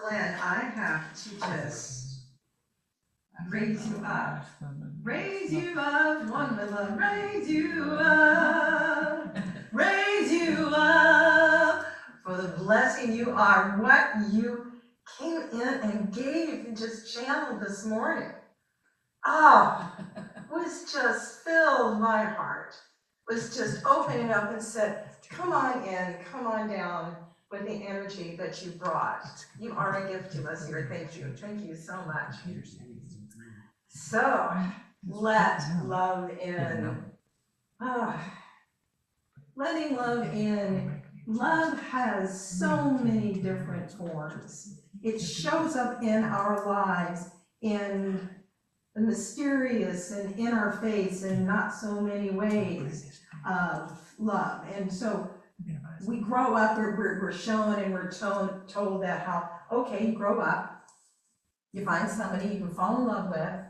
Glenn, I have to just raise you up. Raise you up, one with love, raise you up. Raise you up for the blessing you are, what you came in and gave and just channeled this morning. Oh, was just filled my heart, was just opening up and said, come on in, come on down with the energy that you brought. You are a gift to us here. Thank you so much. So, let love in. Ah, letting love in. Love has so many different forms. It shows up in our lives in the mysterious and in our face and not so many ways of love. And so we grow up, we're shown and we're told that how, okay, you grow up, you find somebody you can fall in love with,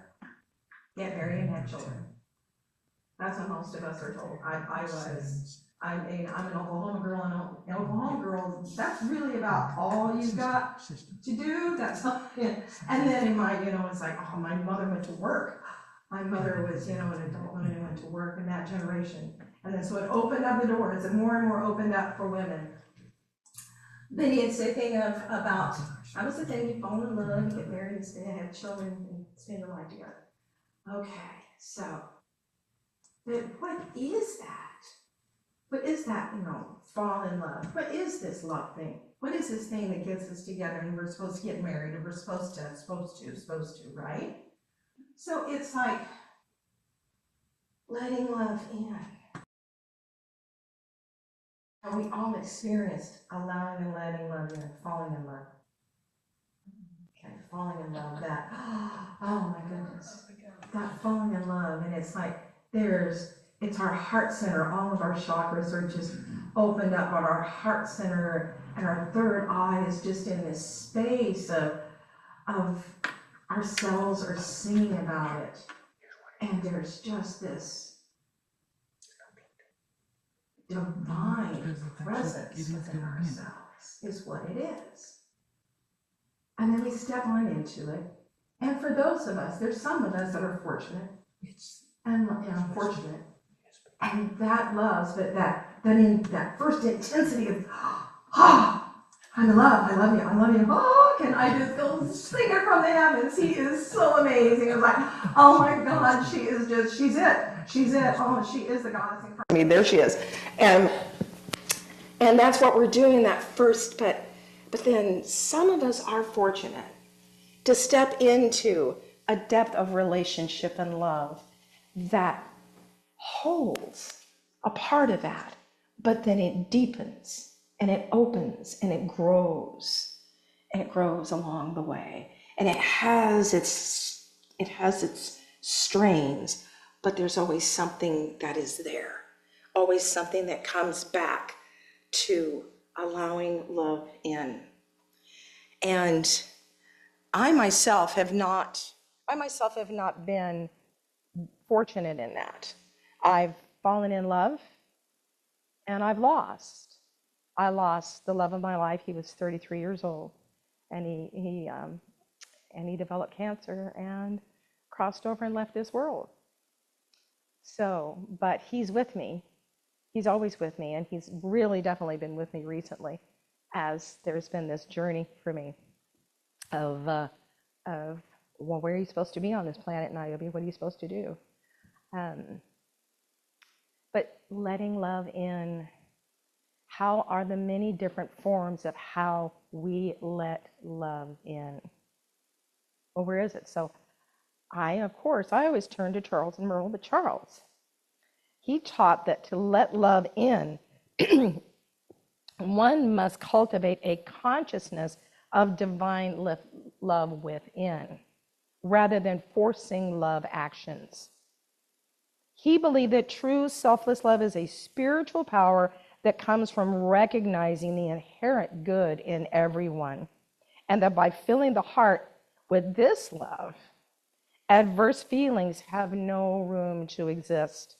get married and have children. That's what most of us are told. I mean, I'm an Oklahoma girl, and an Oklahoma girl, that's really about all you've got to do. That's not it. And then in my, it's like, oh, my mother went to work. My mother was, an adult woman and went to work in that generation. And then so it opened up the doors, and more opened up for women. Then it's a thing about, that was the thing, you fall in love, you get married, and have children, and spend your life together. Okay, so, but what is that? What is that, fall in love? What is this love thing? What is this thing that gets us together and we're supposed to get married and we're supposed to, right? So it's like letting love in. And we all experienced allowing and letting love in, falling in love. Okay, falling in love, that, oh my goodness, that falling in love. And it's like, it's our heart center. All of our chakras are just opened up on our heart center, and our third eye is just in this space of our cells are singing about it. And there's just this divine presence within ourselves, is what it is. And then we step on into it. And for those of us, there's some of us that are fortunate and unfortunate. And that loves, but that first intensity of, I'm in love, I love you, can I just go sing it from the heavens? He is so amazing. It's like, oh my God, she's it. Oh, she is the goddess in front of me. There she is. And that's what we're doing that first, but then some of us are fortunate to step into a depth of relationship and love that holds a part of that, but then it deepens and it opens and it grows along the way, and it has its strains, but there's always something that is there, always something that comes back to allowing love in. And I myself have not been fortunate in that. I've fallen in love and I've lost. I lost the love of my life. He was 33 years old, and he developed cancer and crossed over and left this world. So, but he's with me. He's always with me, and he's really definitely been with me recently, as there's been this journey for me of well, where are you supposed to be on this planet, Niobe? What are you supposed to do? But letting love in, how are the many different forms of how we let love in? Well, where is it? So I always turn to Charles and Merle, but Charles, he taught that to let love in, one must cultivate a consciousness of divine love within, rather than forcing love actions. He believed that true selfless love is a spiritual power that comes from recognizing the inherent good in everyone, and that by filling the heart with this love, adverse feelings have no room to exist.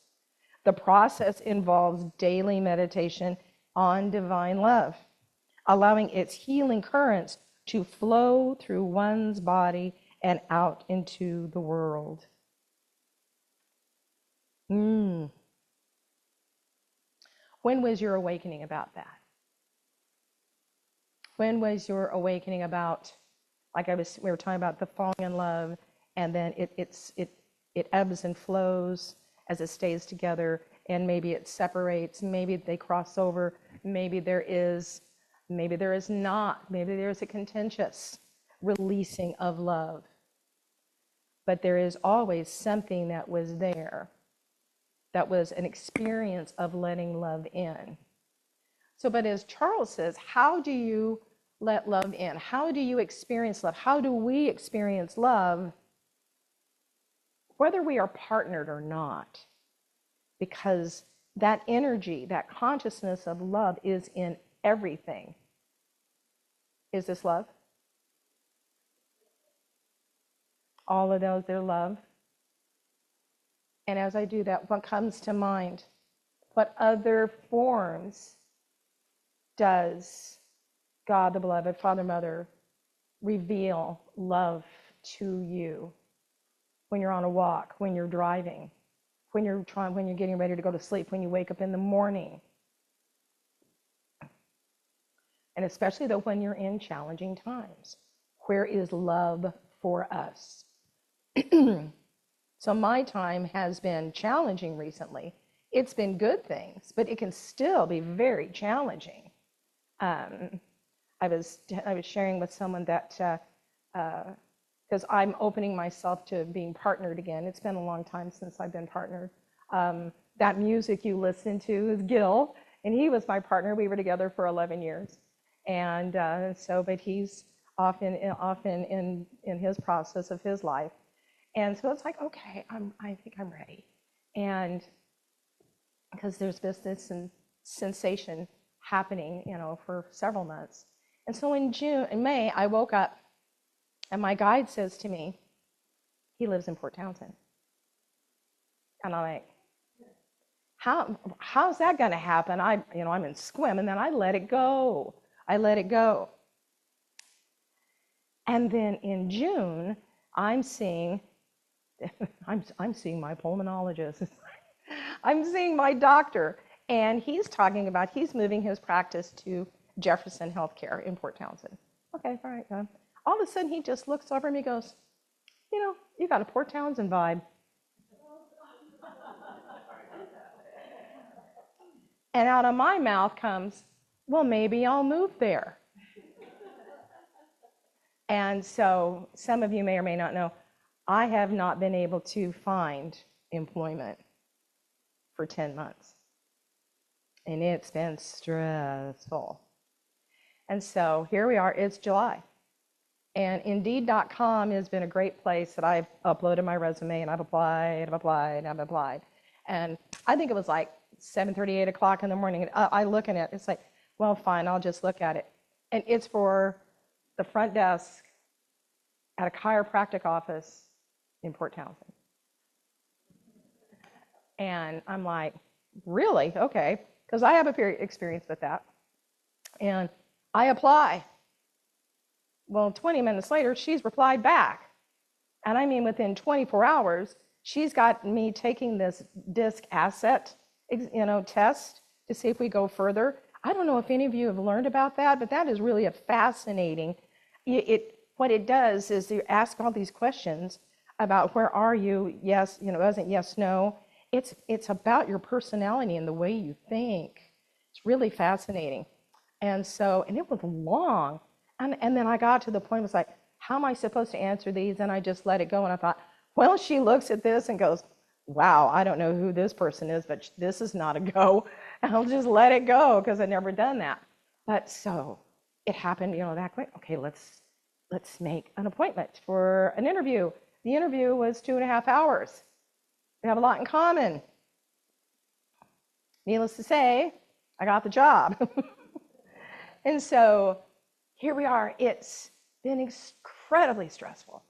The process involves daily meditation on divine love, allowing its healing currents to flow through one's body and out into the world. When was your awakening about that? When was your awakening about, like we were talking about the falling in love, and then it ebbs and flows as it stays together, and maybe it separates, maybe they cross over, maybe there is not, maybe there's a contentious releasing of love. But there is always something that was there, that was an experience of letting love in. So, but as Charles says, how do you let love in? How do you experience love? How do we experience love, whether we are partnered or not? Because that energy, that consciousness of love is in everything. Is this love? All of those are love. And as I do that, what comes to mind? What other forms does God, the beloved, Father, Mother, reveal love to you? When you're on a walk, when you're driving, when you're getting ready to go to sleep, when you wake up in the morning. And especially though when you're in challenging times, where is love for us? So my time has been challenging recently. It's been good things, but it can still be very challenging. I was sharing with someone that because I'm opening myself to being partnered again. It's been a long time since I've been partnered. That music you listen to is Gil, and he was my partner. We were together for 11 years, and but he's often in his process of his life. And so it's like, okay, I think I'm ready. And because there's this sensation happening, for several months. And so in May, I woke up and my guide says to me, he lives in Port Townsend. And I'm like, how's that going to happen? I'm in Sequim, and then I let it go. And then in June, I'm seeing my pulmonologist. I'm seeing my doctor, and he's talking about he's moving his practice to Jefferson Healthcare in Port Townsend. Okay, all right. All of a sudden, he just looks over at me and goes, you got a Port Townsend vibe. And out of my mouth comes, well, maybe I'll move there. And so some of you may or may not know, I have not been able to find employment for 10 months. And it's been stressful. And so here we are, it's July. And Indeed.com has been a great place that I've uploaded my resume, and I've applied. And I think it was like 7:30, 8 o'clock in the morning. And I look at it, it's like, well, fine, I'll just look at it. And it's for the front desk at a chiropractic office in Port Townsend. And I'm like, really? Okay. Because I have a experience with that. And I apply. Well, 20 minutes later, she's replied back. And I mean, within 24 hours, she's got me taking this DISC asset, test to see if we go further. I don't know if any of you have learned about that, but that is really a fascinating. What it does is you ask all these questions about where are you? Yes, it wasn't yes, no. It's about your personality and the way you think. It's really fascinating. And it was long. And then I got to the point, it was like, how am I supposed to answer these? And I just let it go. And I thought, well, she looks at this and goes, wow, I don't know who this person is, but this is not a go. And I'll just let it go because I've never done that. But so it happened, that quick. Okay, let's make an appointment for an interview. The interview was 2.5 hours. We have a lot in common. Needless to say, I got the job. And so here we are. It's been incredibly stressful.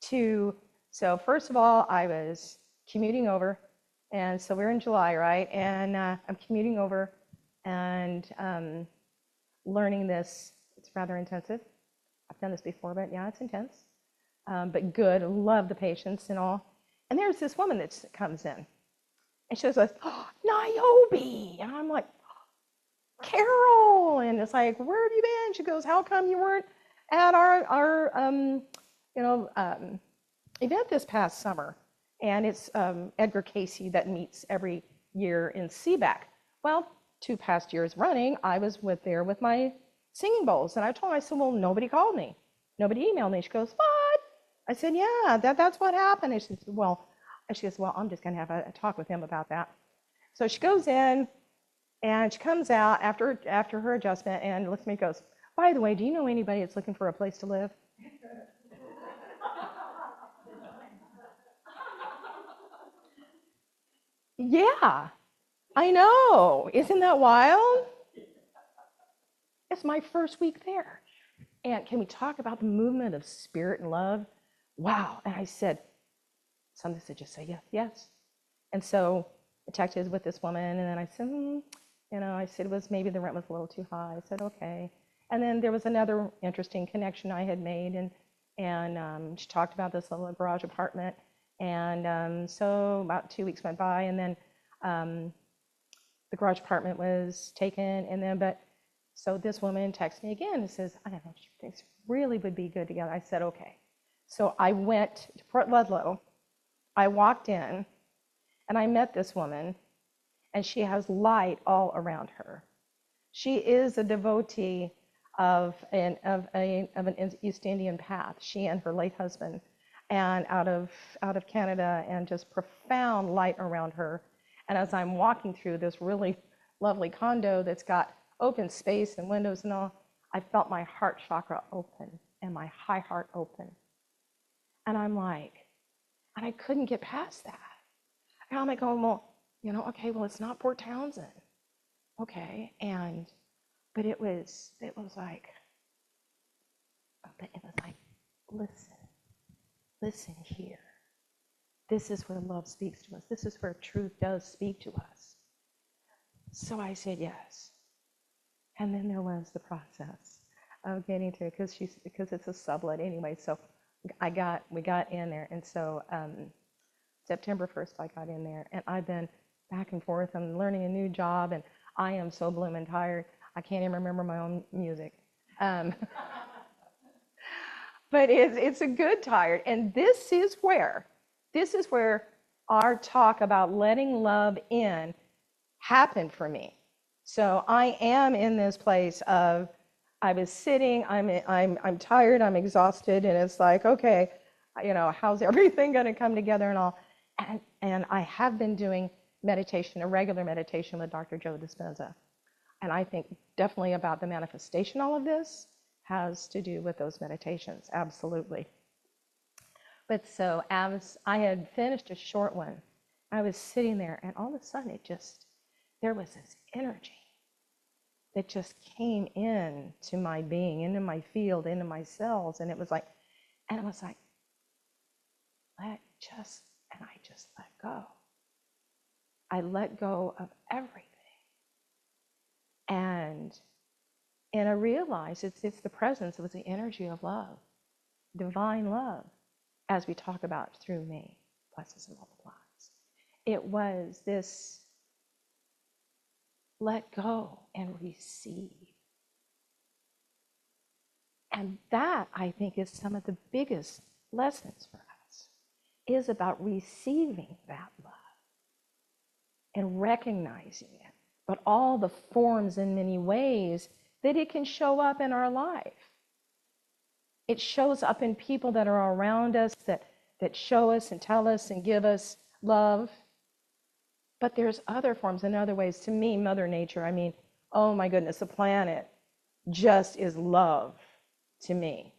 So first of all, I was commuting over, and so we're in July, right? And I'm commuting over and learning this. It's rather intensive. I've done this before, but yeah, it's intense. But good. I love the patience and all. And there's this woman that comes in, and she goes, oh, Niobe. And I'm like, Carol. And it's like, where have you been? She goes, how come you weren't at our event this past summer? And it's Edgar Casey that meets every year in Seaback. Well, 2 past years running, I was there with my singing bowls. And I told her, I said, well, nobody called me. Nobody emailed me. She goes, what? I said, yeah, that's what happened. And she says, well, I'm just going to have a talk with him about that. So she goes in, and she comes out after her adjustment and looks at me and goes, by the way, do you know anybody that's looking for a place to live? Yeah, I know. Isn't that wild? It's my first week there. And can we talk about the movement of spirit and love? Wow. And I said, something said, just say yes, yes. And so I texted with this woman, and then I said, I said maybe the rent was a little too high. I said, okay. And then there was another interesting connection I had made, and she talked about this little garage apartment. And so about 2 weeks went by, and then the garage apartment was taken, so this woman texts me again and says, I don't know, she thinks really would be good together. I said, okay. So I went to Port Ludlow. I walked in, and I met this woman, and she has light all around her. She is a devotee of an East Indian path. She and her late husband, and out of Canada, and just profound light around her. And as I'm walking through this really lovely condo that's got open space and windows and all, I felt my heart chakra open and my high heart open. And I'm like, and I couldn't get past that. And I'm like going, well, okay, well, it's not Port Townsend. Okay. But it was like, listen here. This is where love speaks to us. This is where truth does speak to us. So I said yes. And then there was the process of getting to it, because it's a sublet anyway. So we got in there, and so September 1st I got in there, and I've been back and forth. I'm learning a new job, and I am so blooming tired. I can't even remember my own music. But it's a good tired, and this is where our talk about letting love in happened for me. So I am in this place of, I was sitting, I'm tired, I'm exhausted, and it's like, okay, how's everything going to come together and all? And I have been doing meditation, a regular meditation with Dr. Joe Dispenza. And I think definitely about the manifestation, all of this has to do with those meditations, absolutely. But so as I had finished a short one, I was sitting there, and all of a sudden there was this energy that just came in to my being, into my field, into my cells, and it was like, and I just let go. I let go of everything. And I realized it's the presence, it was the energy of love, divine love, as we talk about through me, blesses and multiplies. It was this let go and receive. And that, I think, is some of the biggest lessons for us, is about receiving that love and recognizing it, but all the forms and many ways that it can show up in our life. It shows up in people that are around us, that show us and tell us and give us love. But there's other forms and other ways. To me, Mother Nature, oh my goodness, the planet just is love to me.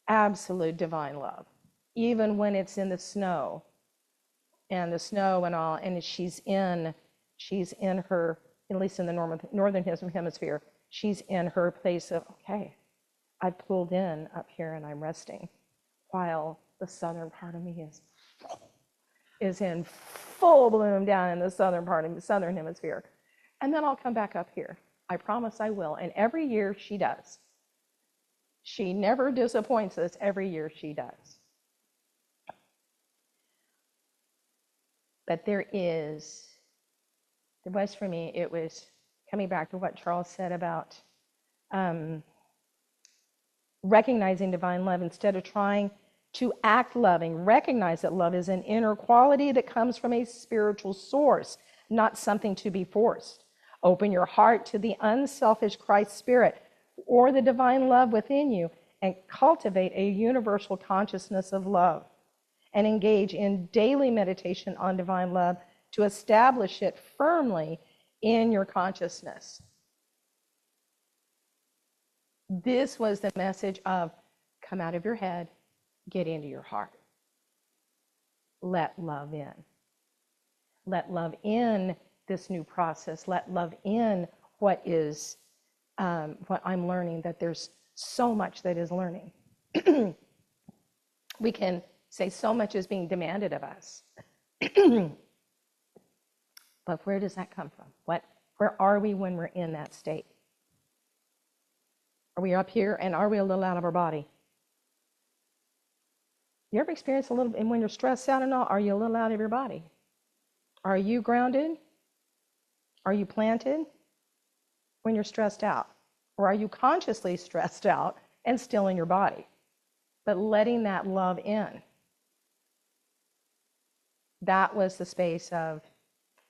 Absolute divine love. Even when it's in the snow and all, and she's in her, at least in the northern hemisphere, she's in her place of, okay, I've pulled in up here and I'm resting, while the southern part of me is in full bloom down in the southern part of the southern hemisphere. And then I'll come back up here. I promise I will. And every year she does. She never disappoints us. Every year she does. But there was for me, it was coming back to what Charles said about recognizing divine love instead of trying to act loving. Recognize that love is an inner quality that comes from a spiritual source, not something to be forced. Open your heart to the unselfish Christ spirit or the divine love within you and cultivate a universal consciousness of love, and engage in daily meditation on divine love to establish it firmly in your consciousness. This was the message of come out of your head, get into your heart. Let love in. Let love in this new process. Let love in what I'm learning, that there's so much that is learning. We can say so much is being demanded of us. But where does that come from? Where are we when we're in that state? Are we up here, and are we a little out of our body? You ever experience a little, and when you're stressed out and all, are you a little out of your body? Are you grounded? Are you planted when you're stressed out? Or are you consciously stressed out and still in your body, but letting that love in? That was the space of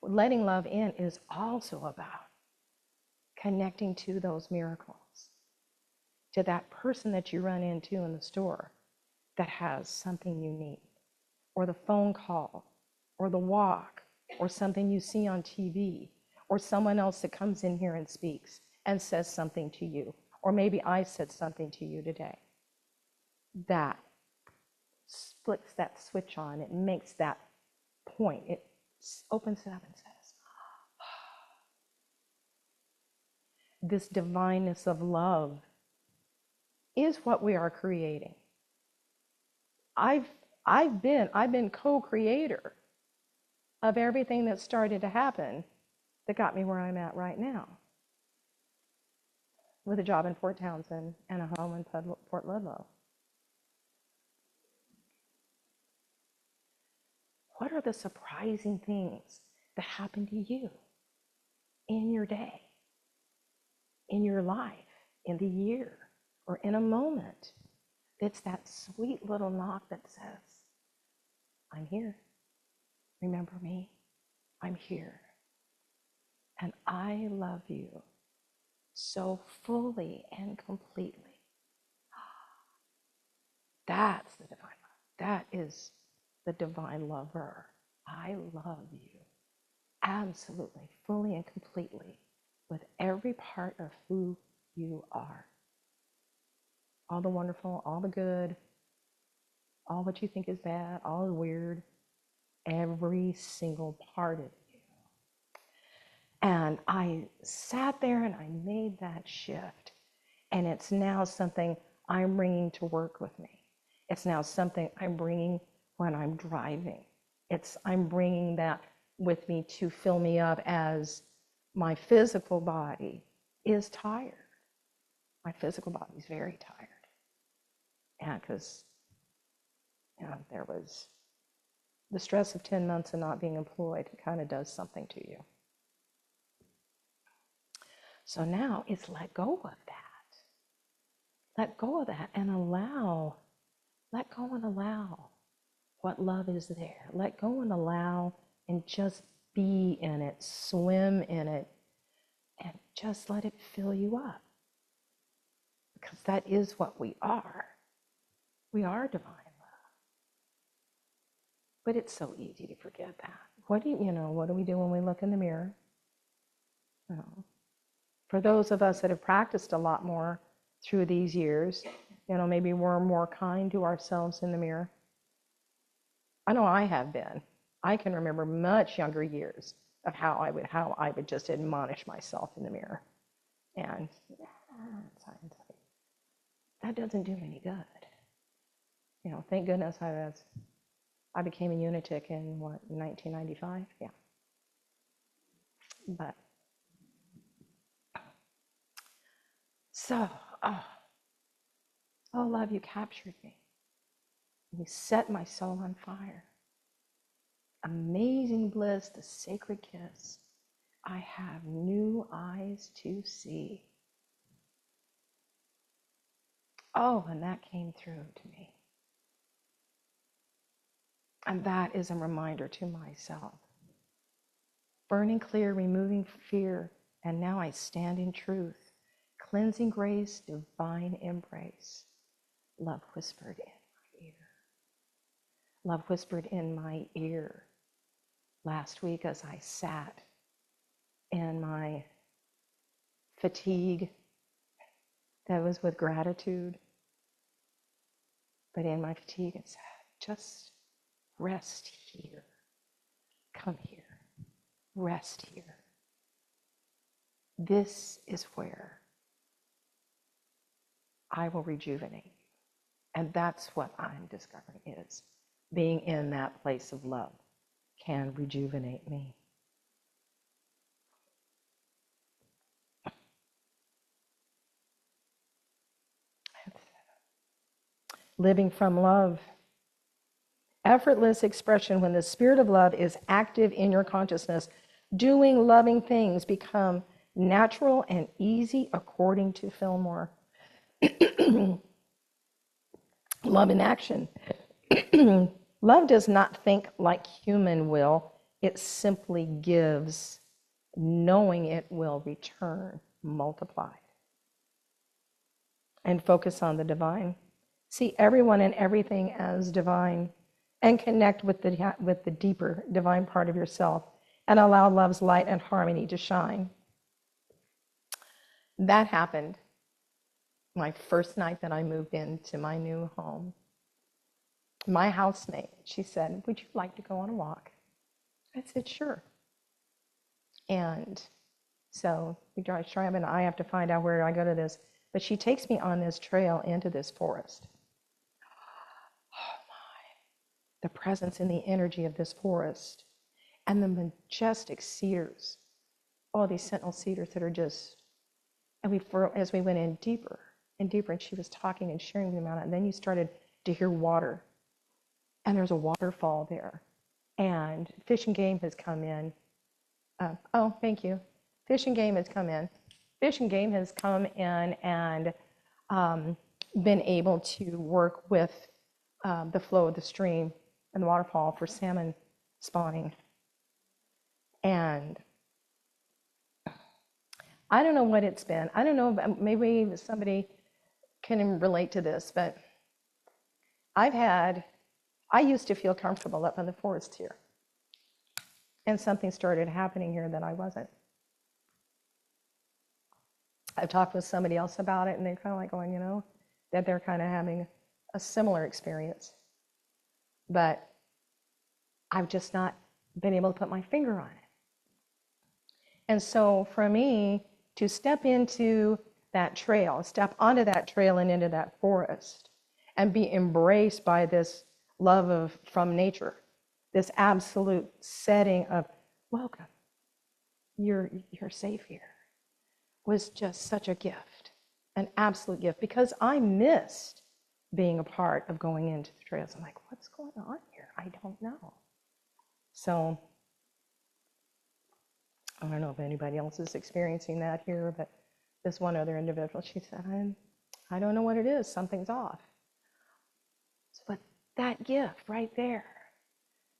letting love in, is also about connecting to those miracles, to that person that you run into in the store that has something you need, or the phone call, or the walk, or something you see on TV, or someone else that comes in here and speaks and says something to you, or maybe I said something to you today. That flicks that switch on. It makes that point. It opens it up and says, this divineness of love is what we are creating. I've been co-creator of everything that started to happen that got me where I'm at right now, with a job in Fort Townsend and a home in Port Ludlow. What are the surprising things that happen to you in your day, in your life, in the year, or in a moment? It's that sweet little knock that says, I'm here. Remember me? I'm here. And I love you so fully and completely. That's the divine love. That is the divine lover. I love you absolutely, fully and completely, with every part of who you are. All the wonderful, all the good, all what you think is bad, all the weird, every single part of you. And I sat there and I made that shift. And it's now something I'm bringing to work with me. It's now something I'm bringing when I'm driving. I'm bringing that with me to fill me up as my physical body is tired. My physical body is very tired. And because there was the stress of 10 months of not being employed, it kind of does something to you. So now it's let go of that. Let go of that and let go and allow what love is there. Let go and allow and just be in it, swim in it, and just let it fill you up. Because that is what we are. We are divine love. But it's so easy to forget that. What do we do when we look in the mirror? For those of us that have practiced a lot more through these years, maybe we're more kind to ourselves in the mirror. I know I have been. I can remember much younger years of how I would just admonish myself in the mirror. And that doesn't do any good. Thank goodness I became a unitic in 1995? Yeah. But so, Oh, love, you captured me. You set my soul on fire. Amazing bliss, the sacred kiss. I have new eyes to see. Oh, and that came through to me. And that is a reminder to myself. Burning clear, removing fear, and now I stand in truth. Cleansing grace, divine embrace. Love whispered in my ear. Love whispered in my ear last week as I sat in my fatigue that was with gratitude. But in my fatigue, it said, just rest here. Come here. Rest here. This is where I will rejuvenate you. And that's what I'm discovering is being in that place of love can rejuvenate me. Living from love. Effortless expression when the spirit of love is active in your consciousness. Doing loving things become natural and easy according to Fillmore. Love in action. Love does not think like human will. It simply gives, knowing it will return multiplied. And focus on the divine. See everyone and everything as divine, and connect with the deeper divine part of yourself, and allow love's light and harmony to shine. That happened my first night that I moved into my new home. My housemate, she said, would you like to go on a walk? I said, sure. And so we drive, and I have to find out where I go to this. But she takes me on this trail into this forest. Oh my, the presence and the energy of this forest and the majestic cedars. All these sentinel cedars that are just, and as we went in deeper and deeper, and she was talking and sharing with me about it, and then you started to hear water. And there's a waterfall there. And Fish and Game has come in. Oh, thank you. Fish and Game has come in. Fish and Game has come in and been able to work with the flow of the stream and the waterfall for salmon spawning. And I don't know what it's been. I don't know, maybe somebody can relate to this, but I used to feel comfortable up in the forest here. And something started happening here that I wasn't. I've talked with somebody else about it, and they're kind of like going, that they're kind of having a similar experience. But I've just not been able to put my finger on it. And so for me to step into that trail, step onto that trail and into that forest, and be embraced by this love from nature, this absolute setting of welcome, you're safe here, was just such a gift, an absolute gift, because I missed being a part of going into the trails. I'm like, what's going on here? I don't know. So I don't know if anybody else is experiencing that here, but this one other individual, she said, I don't know what it is. Something's off. But that gift right there,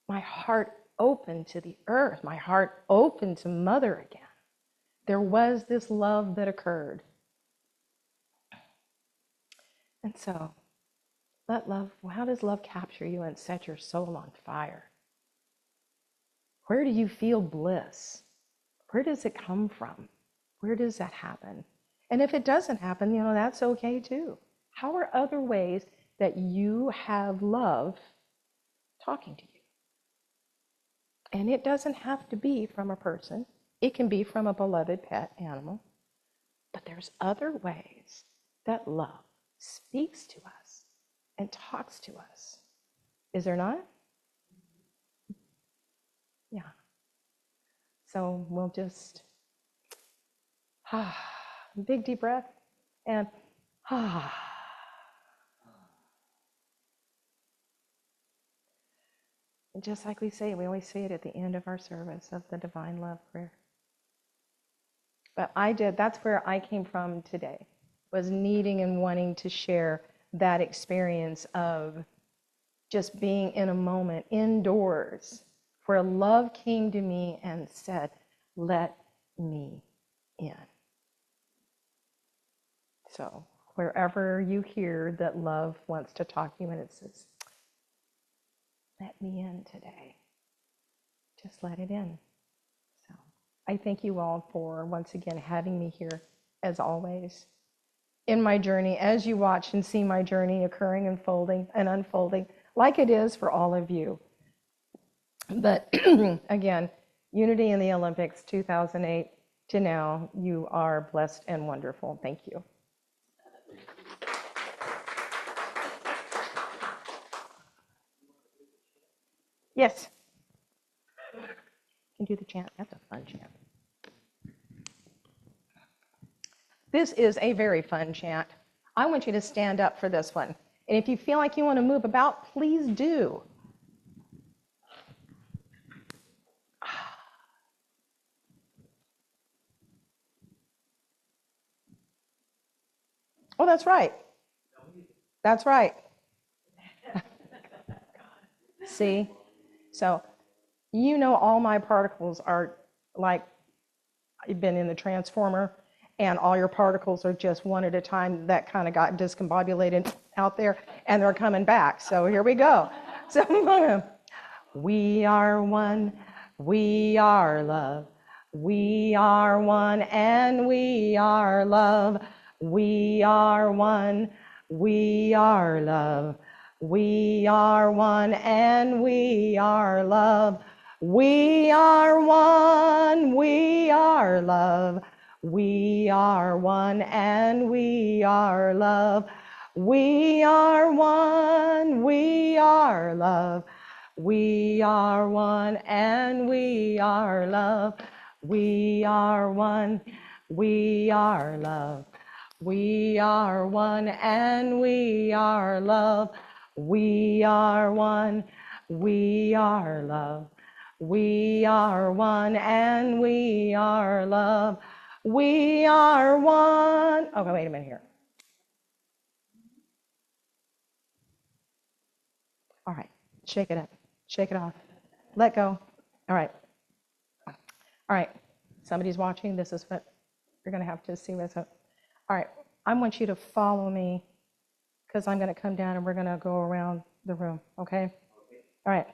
my heart open to the earth, my heart open to Mother again. There was this love that occurred. And so, how does love capture you and set your soul on fire? Where do you feel bliss? Where does it come from? Where does that happen? And if it doesn't happen, that's okay too. How are other ways that you have love talking to you? And it doesn't have to be from a person. It can be from a beloved pet animal. But there's other ways that love speaks to us and talks to us. Is there not? Yeah. So we'll just big deep breath and And just like we always say it at the end of our service of the divine love prayer. But that's where I came from today, was needing and wanting to share that experience of just being in a moment indoors where love came to me and said, let me in. So wherever you hear that love wants to talk to you and it says, let me in today, just let it in. So I thank you all for once again having me here, as always, in my journey, as you watch and see my journey occurring, unfolding, like it is for all of you. But again, Unity in the Olympics 2008 to now, you are blessed and wonderful. Thank you. Yes. You can do the chant. That's a fun chant. This is a very fun chant. I want you to stand up for this one. And if you feel like you want to move about, please do. Oh, that's right. That's right. See? So, you know, all my particles are like, I've been in the transformer, and all your particles are just one at a time that kind of got discombobulated out there, and they're coming back. So here we go. So we are one, we are love. We are one and we are love. We are one, we are love. We are one and we are love. We are one, we are love. We are one and we are love. We are one, we are love. We are one and we are love. We are one, we are love. We are one and we are love. We are one, we are love. We are one and we are love. We are one. Okay, wait a minute here. All right, shake it up. Shake it off. Let go. All right. All right. Somebody's watching. This is what you're going to have to see with it. All right. I want you to follow me because I'm going to come down and we're going to go around the room. Okay? All right.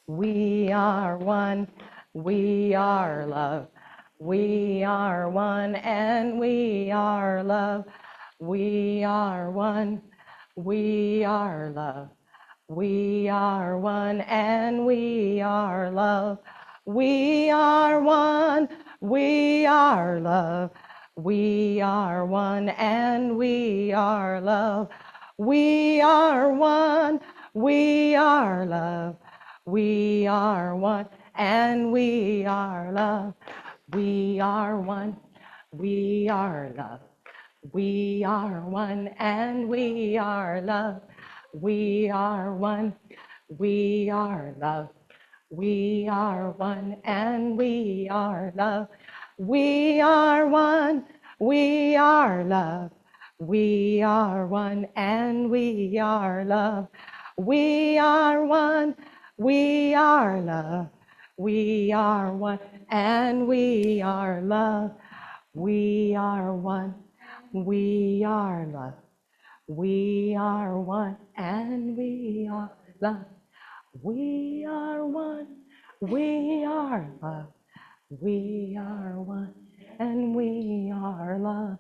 We are one. We are love. We are one and we are love. We are one. We are love. We are one and we are love. We are one. We are love. We are one and we are love. We are one. We are love. We are one and we are love. We are one. We are love. We are one and we are love. We are one. We are love. We are one and we are love. We are one. We are love. We are one and we are love. We are one. We are love. We are one and we are love. We are one. We are love. We are one and we are love. We are one. We are love. We are one and we are love.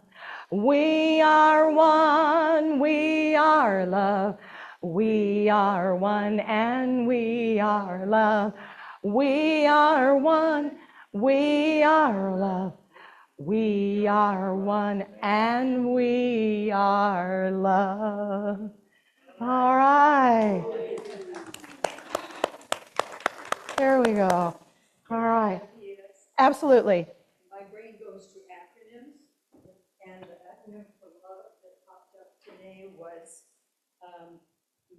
We are one. We are love. We are one and we are love. We are one. We are love. We are one and we are love. All right. There we go. All right. Absolutely. My brain goes to acronyms, and the acronym for love that popped up today was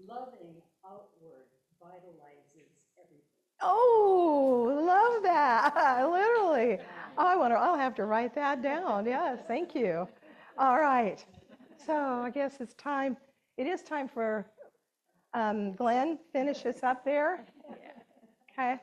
loving outward vitalizes everything. Oh, love that. Literally. I'll have to write that down. Yes, thank you. All right. So I guess it is time for Glenn, finish us up there. Okay.